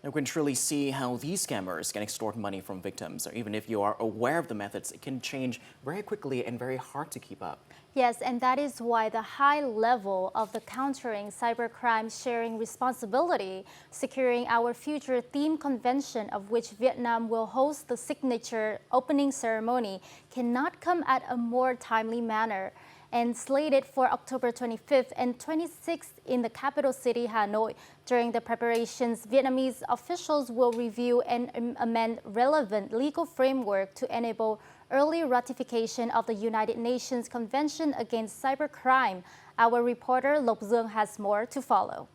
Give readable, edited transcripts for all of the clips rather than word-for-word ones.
You can truly see how these scammers can extort money from victims. Even if you are aware of the methods, it can change very quickly and very hard to keep up. Yes, and that is why the high level of the Countering Cybercrime Sharing Responsibility, Securing Our Future theme convention, of which Vietnam will host the signature opening ceremony, cannot come at a more timely manner. And slated for October 25th and 26th in the capital city, Hanoi. During the preparations, Vietnamese officials will review and amend relevant legal framework to enable early ratification of the United Nations Convention Against Cybercrime. Our reporter Lộc Dương has more to follow.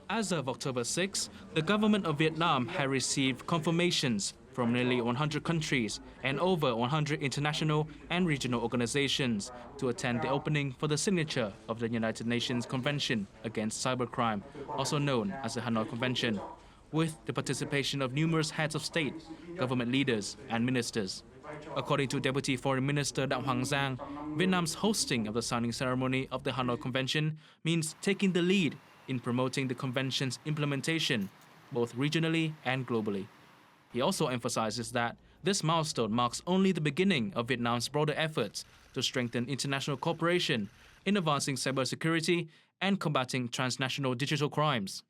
As of October 6, the government of Vietnam had received confirmations from nearly 100 countries and over 100 international and regional organizations to attend the opening for the signature of the United Nations Convention Against Cybercrime, also known as the Hanoi Convention, with the participation of numerous heads of state, government leaders, and ministers. According to Deputy Foreign Minister Đạo Hoàng Giang, Vietnam's hosting of the signing ceremony of the Hanoi Convention means taking the lead in promoting the convention's implementation, both regionally and globally. He also emphasizes that this milestone marks only the beginning of Vietnam's broader efforts to strengthen international cooperation in advancing cybersecurity and combating transnational digital crimes.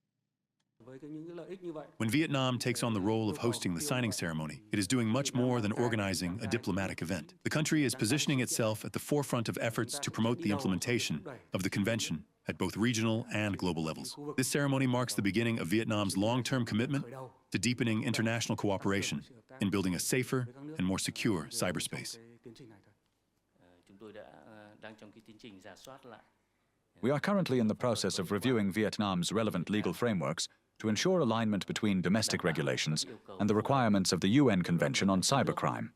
When Vietnam takes on the role of hosting the signing ceremony, it is doing much more than organizing a diplomatic event. The country is positioning itself at the forefront of efforts to promote the implementation of the convention at both regional and global levels. This ceremony marks the beginning of Vietnam's long-term commitment to deepening international cooperation in building a safer and more secure cyberspace. We are currently in the process of reviewing Vietnam's relevant legal frameworks to ensure alignment between domestic regulations and the requirements of the UN Convention on Cybercrime.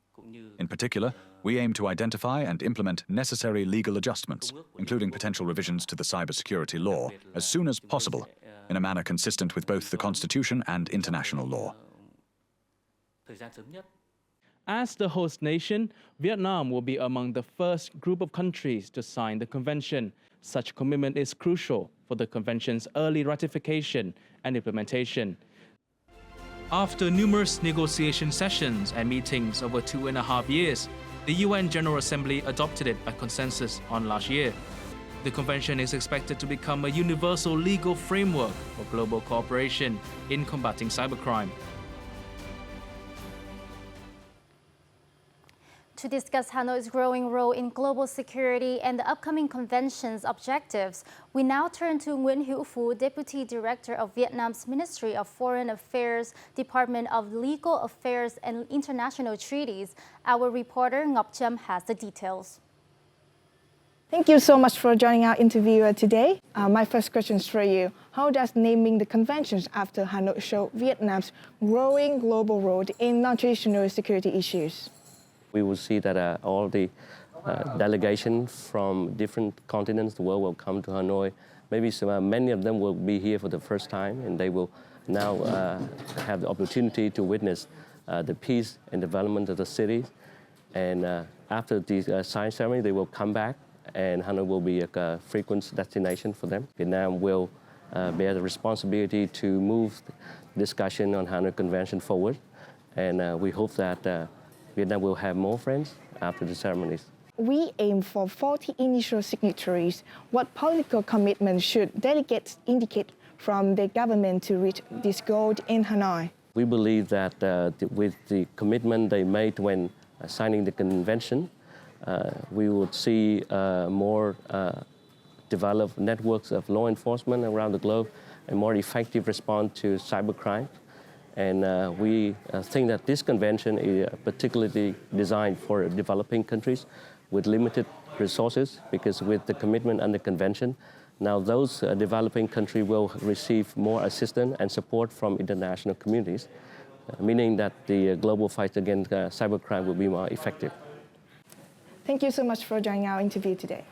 In particular, we aim to identify and implement necessary legal adjustments, including potential revisions to the cybersecurity law, as soon as possible, in a manner consistent with both the Constitution and international law. As the host nation, Vietnam will be among the first group of countries to sign the convention. Such commitment is crucial for the convention's early ratification and implementation. After numerous negotiation sessions and meetings over 2.5 years, the UN General Assembly adopted it by consensus on last year. The convention is expected to become a universal legal framework for global cooperation in combating cybercrime. To discuss Hanoi's growing role in global security and the upcoming convention's objectives, we now turn to Nguyễn Hữu Phú, Deputy Director of Vietnam's Ministry of Foreign Affairs, Department of Legal Affairs and International Treaties. Our reporter Ngọc Trâm has the details. Thank you so much for joining our interview today. My first question is for you. How does naming the conventions after Hanoi show Vietnam's growing global role in non-traditional security issues? We will see that all the delegations from different continents of the world will come to Hanoi. Maybe many of them will be here for the first time, and they will now have the opportunity to witness the peace and development of the city. And after the signing ceremony, they will come back, and Hanoi will be a frequent destination for them. Vietnam will bear the responsibility to move the discussion on Hanoi Convention forward, and we hope that Vietnam will have more friends after the ceremonies. We aim for 40 initial signatories. What political commitment should delegates indicate from the government to reach this goal in Hanoi? We believe that with the commitment they made when signing the convention, we would see more developed networks of law enforcement around the globe and more effective response to cybercrime. And we think that this convention is particularly designed for developing countries with limited resources, because with the commitment and the convention, now those developing countries will receive more assistance and support from international communities, meaning that the global fight against cybercrime will be more effective. Thank you so much for joining our interview today.